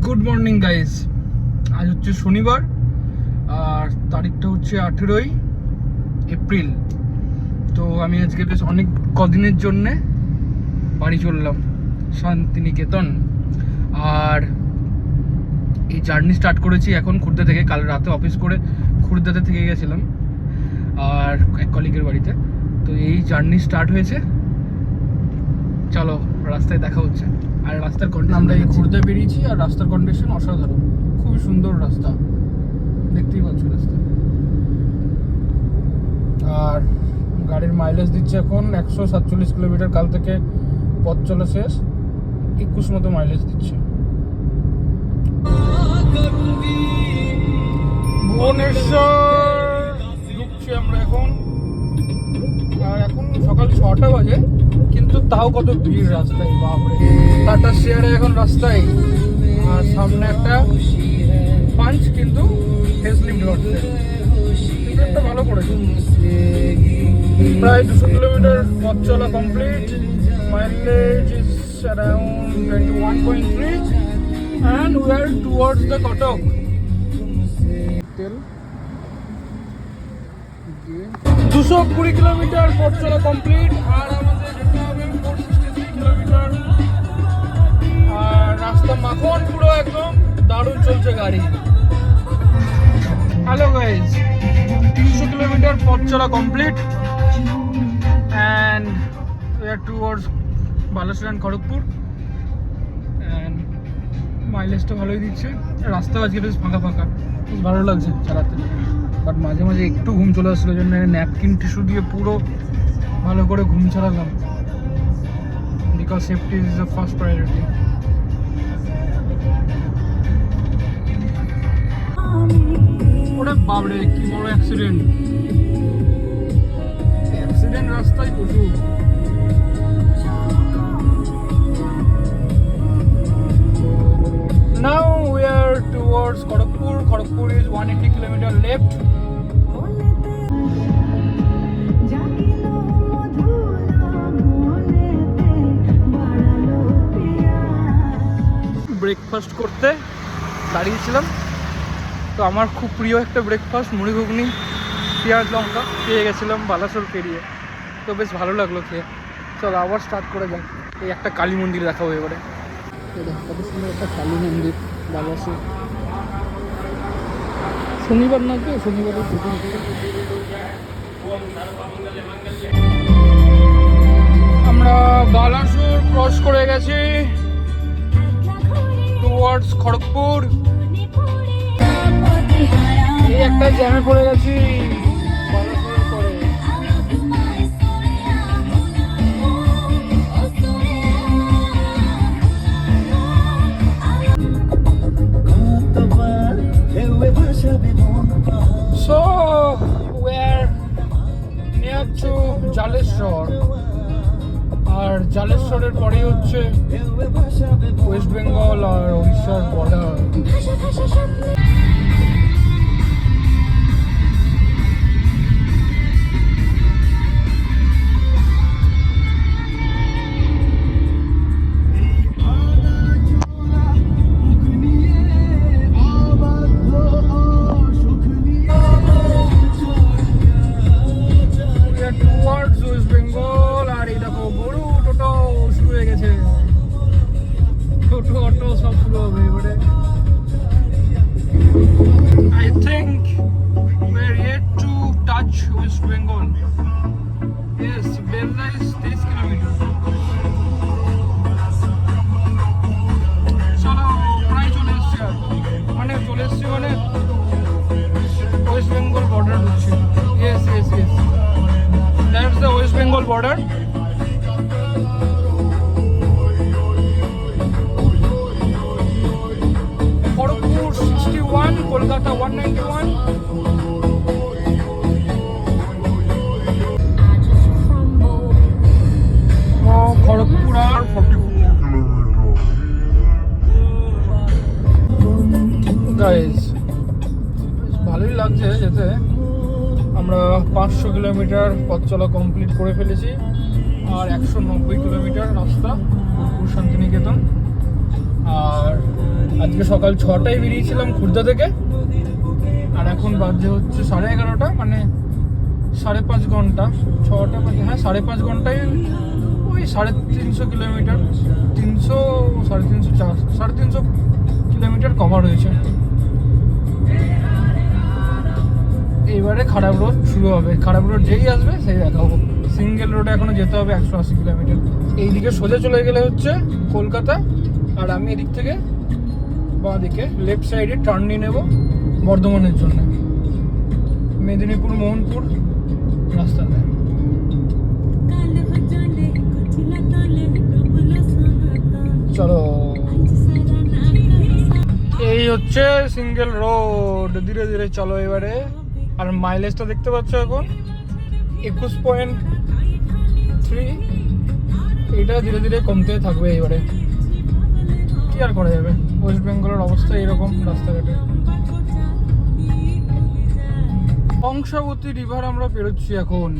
Good morning guys. আজ হচ্ছে শনিবার আর তারিখটা হচ্ছে 18ই এপ্রিল। তো আমি আজকে বেশ অনেক কদিনের জন্যে বাড়ি চললাম শান্তিনিকেতন। আর এই জার্নি স্টার্ট করেছি এখন খুর্দা থেকে। কাল রাতে অফিস করে খুর্দাতে থেকে গেছিলাম আর এক কলিগের বাড়িতে। তো এই জার্নি স্টার্ট হয়েছে। চলো রাস্তায় দেখা হচ্ছে। আর রাস্তার কন্ডিশন, আমরা এই খুর্দা বেরিয়েছি আর রাস্তার কন্ডিশন অসাধারণ, খুবই সুন্দর রাস্তা, দেখতেই পাচ্ছ রাস্তা। আর গাড়ির মাইলেজ দিচ্ছে এখন 147 কিলোমিটার। কাল থেকে পথ চলা শেষ, 21 মতো মাইলেজ দিচ্ছে। ভুবনেশ্বর ঢুকছি আমরা এখন। আর এখন সকাল 6টা বাজে, কিন্তু তাও কত ভিড় রাস্তায়, বাপরে। টাটা শেয়ারে এখন রাস্তায়, আর সামনে একটা পাঞ্চ, কিন্তু হেজ লিফট হচ্ছে, একটা ভালো করেছে। প্রায় 200 কিলোমিটার পথ চলা complete. Mileage is around 21.3 and we are towards the Kotak. তেল 220 কিলোমিটার পথ চলা কমপ্লিট। আর আমাদের যেতে হবে 463 কিলোমিটার। আর রাস্তা মাখন, পুরো একদম দারুণ চলছে গাড়ি। হ্যালো গাইজ, 300 কিলোমিটার পথ চলা complete and we are towards Baleshwar and Kharagpur. and মাইলেজটা ভালোই দিচ্ছে। রাস্তা আজকে বেশ ফাঁকা ফাঁকা, বেশ ভালো লাগছে চালাতে। বাট মাঝে মাঝে একটু ঘুম চলে আসলো, জন্য ন্যাপকিন টিস্যু দিয়ে পুরো ভালো করে ঘুম চালালাম, because safety is the first priority. ওরে বাবরে, কি বড় অ্যাক্সিডেন্ট! অ্যাক্সিডেন্ট রাস্তায় প্রচুর। Now we are towards Kharagpur. Kharagpur is 180 km left. Breakfast করতে দাঁড়িয়েছিলাম, তো আমার খুব প্রিয় একটা ব্রেকফাস্ট মুড়ি ঘুগনি পেঁয়াজ লঙ্কা পেয়ে গেছিলাম বালাসোর পেরিয়ে। তো বেশ ভালো লাগলো খেয়ে। চলো আবার স্টার্ট করে যাক। এই একটা কালী মন্দির দেখাবো এবারে। কত সুন্দর একটা কালী মন্দির বালাসোর। শনিবার না তো, শনিবারের ছুটি। আমরা বালাসোর ক্রস করে গেছি টুয়ার্ডস খড়গপুর। এই একটা জ্যামে পড়ে গেছি বালাসোরের পরে। So we're near to Jaleshwar. আর জালেশ্বরের পরে হচ্ছে ওয়েস্ট বেঙ্গল আর উড়িষ্যার বর্ডার। অটো সব শুরু হবে এবারে। I think we're yet to touch West Bengal. Yes, Belna is 30 kilometers. চলো প্রায় চলে এসছি। আর মানে চলে এসছি মানে ওয়েস্ট বেঙ্গল বর্ডার হচ্ছে। Yes, yes, yes. That's the West Bengal border. Kolkata 191। Kharagpur আর 44 গাইজ। ভালোই লাগছে যেতে। আমরা 500 কিলোমিটার পথ চলা কমপ্লিট করে ফেলেছি। আর 190 কিলোমিটার রাস্তা শান্তিনিকেতন। আর আজকে সকাল 6টায় বেরিয়েছিলাম খুর্দা থেকে, আর এখন বাজে হচ্ছে 11:30, মানে 5.5 ঘন্টা। 6টা বাজে, হ্যাঁ 5.5 ঘন্টায় ওই 350 কিলোমিটার, 300 350 350 কিলোমিটার কভার হয়েছে। এইবারে খারাপ রোড শুরু হবে, খারাপ রোড যেই আসবে সেই দেখাবো। সিঙ্গেল রোডে এখনো যেতে হবে 180 কিলোমিটার। এইদিকে সোজা চলে গেলে হচ্ছে কলকাতা, আর আমি এদিক থেকে বাঁ দিকে লেফট সাইডে টার্ন নিয়ে নেব বর্ধমানের জন্য, মেদিনীপুর মোহনপুর রাস্তাতে। চলো, এই হচ্ছে সিঙ্গেল রোড, ধীরে ধীরে চলো এবারে। আর মাইলেজটা দেখতে পাচ্ছ এখন 21.3, এইটা ধীরে ধীরে কমতে থাকবে এবারে। কি আর করা যাবে, ওয়েস্ট বেঙ্গলের অবস্থা এরকম রাস্তাঘাটে। কংসাবতী রিভার আমরা পেরোচ্ছি এখন,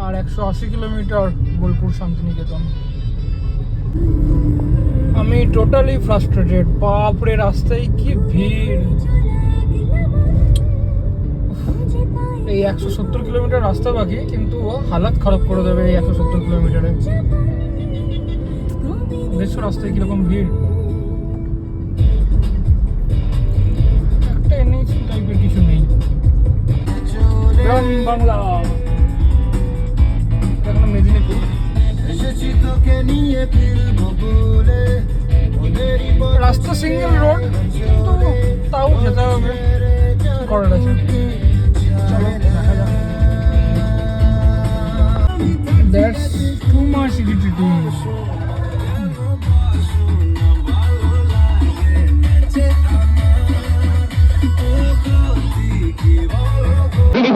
আর 180 কিলোমিটার বোলপুর শান্তিনিকেতন। আমি টোটালি ফ্রাস্ট্রেটেড, বাপরে রাস্তায় কি ভিড়। এই 170 কিলোমিটার রাস্তা বাকি, কিন্তু হালাত খারাপ করে দেবে এই 170 কিলোমিটারে। দেখছো রাস্তায় কিরকম ভিড়, একটা এনএইচ টাইপের কিছু নেই। গ্রাম বাংলা, এখন মেদিনীপুর। রাস্তা সিঙ্গেল রোড, কিন্তু তাও যেতে হবে, কি করার আছে। চলো দেখা যাক। That's too much irritating.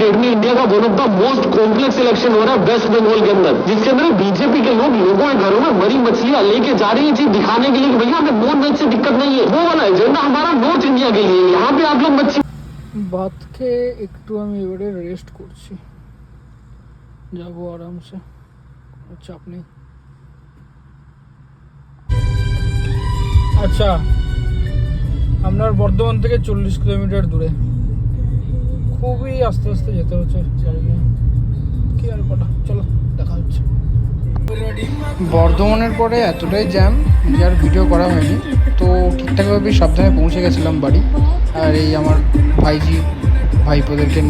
देखनी इंडिया का one of the most complex election हो रहा है वेस्ट बंगाल के अंदर, जिसके अंदर बीजेपी के लोग लोगों के घरों में मरी मछलियां लेके जा रही है चीज दिखाने के लिए कि भैया हमें नॉन वेज से दिक्कत नहीं है। वो वाला एजेंडा हमारा नॉर्थ इंडिया के लिए, यहाँ पे आप लोग मच्छी ভাত খেয়ে একটু আমি এবারে রেস্ট করছি, যাবো আরামসে, কোনো চাপ নেই। আচ্ছা, আপনার বর্ধমান থেকে 40 কিলোমিটার দূরে, খুবই আস্তে আস্তে যেতে হচ্ছে, জানি না কি আর কটা। চলো দেখা হচ্ছে। বর্ধমানের পরে এতটাই জ্যাম যে আর ভিডিও করা হয়নি, তো ঠিকঠাকভাবে সাবধানে পৌঁছে গেছিলাম বাড়ি। আর এই আমার ভাইপোদেরকে